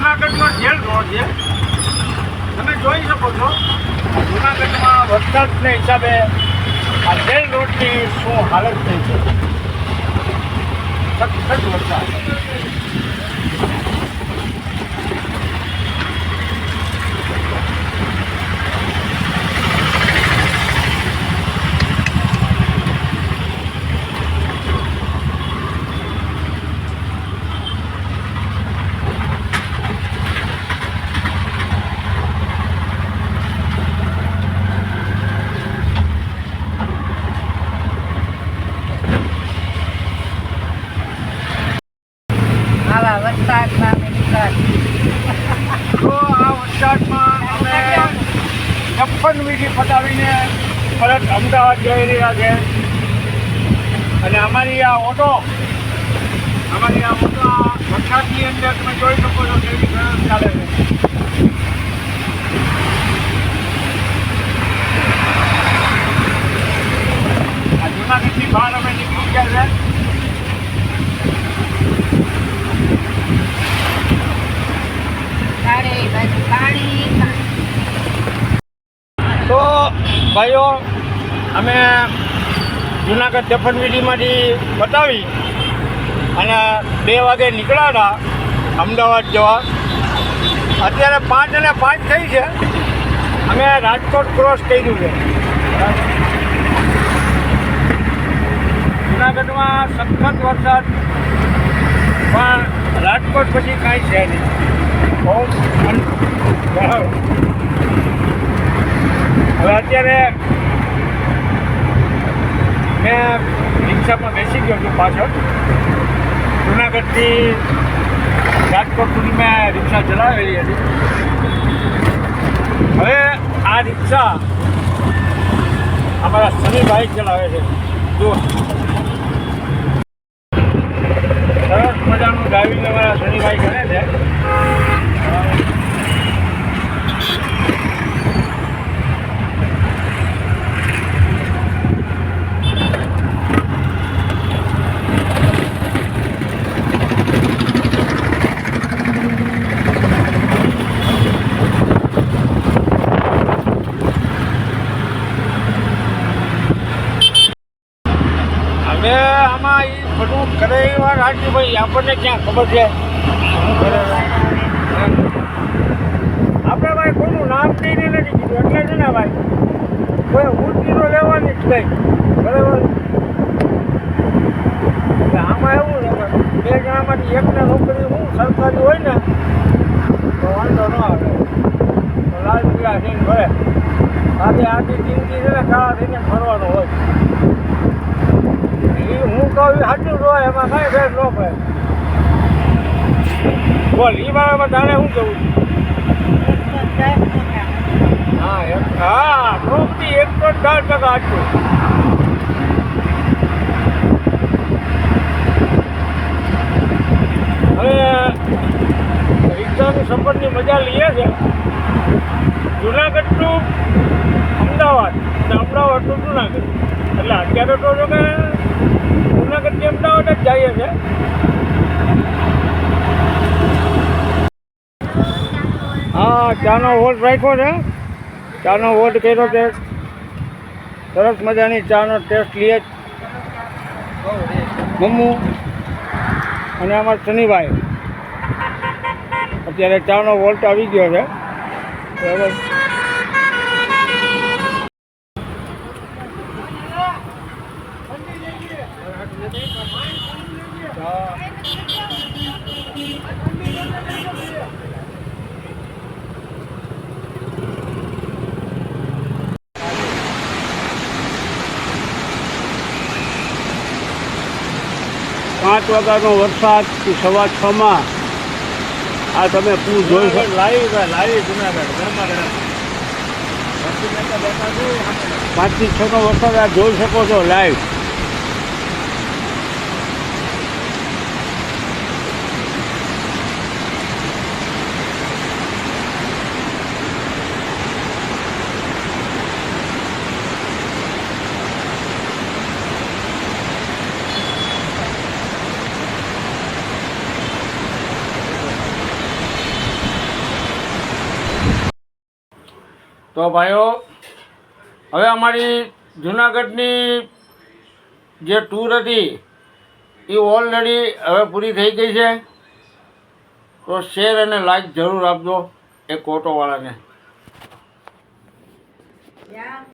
જૂનાગઢનો jail road છે. તમે જોઈ શકો છો જૂનાગઢમાં વરસાદને હિસાબે આ જેલ રોડની શું હાલત થઈ છે. સખત વરસાદ. તો આ વરસાદમાં અમે છપ્પન વીઘી પટાવીને પરત અમદાવાદ જઈ રહ્યા છે. અને અમારી આ ઓટો વરસાદની અંદર તમે જોઈ શકો છો કેવી સરસ ચાલે છે. આ જૂનાગઢની બહાર અમે નીકળી ગયા છે. તો ભાઈઓ અમે જૂનાગઢ દફનવીડીમાંથી બતાવી અને 2 વાગે નીકળ્યા હતા અમદાવાદ જવા. અત્યારે 5 અને 5 થઈ છે. અમે રાજકોટ ક્રોસ કર્યું છે. જૂનાગઢમાં સખત વરસાદ, પણ રાજકોટ પછી કાંઈ છે નહીં. બહુ હવે અત્યારે મેં રિક્ષામાં બેસી ગયો છું પાછળ. જૂનાગઢથી રાજકોટ સુધી મેં રિક્ષા ચલાવેલી હતી. હવે આ રિક્ષા અમારા શનિભાઈ ચલાવે છે. જો સરસ મજાનું ડ્રાઇવિંગ અમારા શનિભાઈ કરે છે. આમાં એ બધું કરે એ વાત સાચી ભાઈ. આપણને ક્યાં ખબર છે શું કરે. આપણે ભાઈ કોઈનું નામ કહીને નથી કીધું એટલે છે ને ભાઈ કોઈ ઊંચી તો લેવાની જ નહીં. બરાબર. એટલે આમાં એવું છે 2 જણામાંથી એકને નોકરી હું સરકારી હોય ને તો વાંધો ન આવે. તો લાલ પીળા થઈને ભરે. આખી જિંદગી છે ને કાળા થઈને ફરવાનો હોય. હું કહું સાચું જ હોય, એમાં કાંઈ ફેર ન પડે. બોલ એ બાબતમાં તારે શું કહું? હા પ્રોપર્ટી 1.4% સાચું. હવે રિક્ષાની સફરની મજા લઈએ છે. જૂનાગઢ ટુ અમદાવાદ અને અમદાવાદ ટુ જૂનાગઢ. એટલે અત્યારે તો જો કે જૂનાગઢથી અમદાવાદ જ જઈએ છે. હા ચાનો વોટ રાખ્યો છે. ચાનો વોટ કર્યો છે. સરસ મજાની ચાનો ટેસ્ટ લઈએ મમ્મુ અને અમારા શનિભાઈ. અત્યારે ચાનો વોલ્ટ આવી ગયો છે. બરાબર. પાંચ વાગ્યાનો વરસાદ 6:15 આ તમે પૂર જોઈ શકો. લાવી જૂનાગઢ 5 થી 6 નો વરસાદ આ જોઈ શકો છો લાઈવ. તો ભાઈઓ હવે અમારી જુનાગઢની જે ટૂર હતી એ ઓલરેડી હવે પૂરી થઈ ગઈ છે. તો શેર અને લાઈક જરૂર આપજો એ ઓટોવાળાને.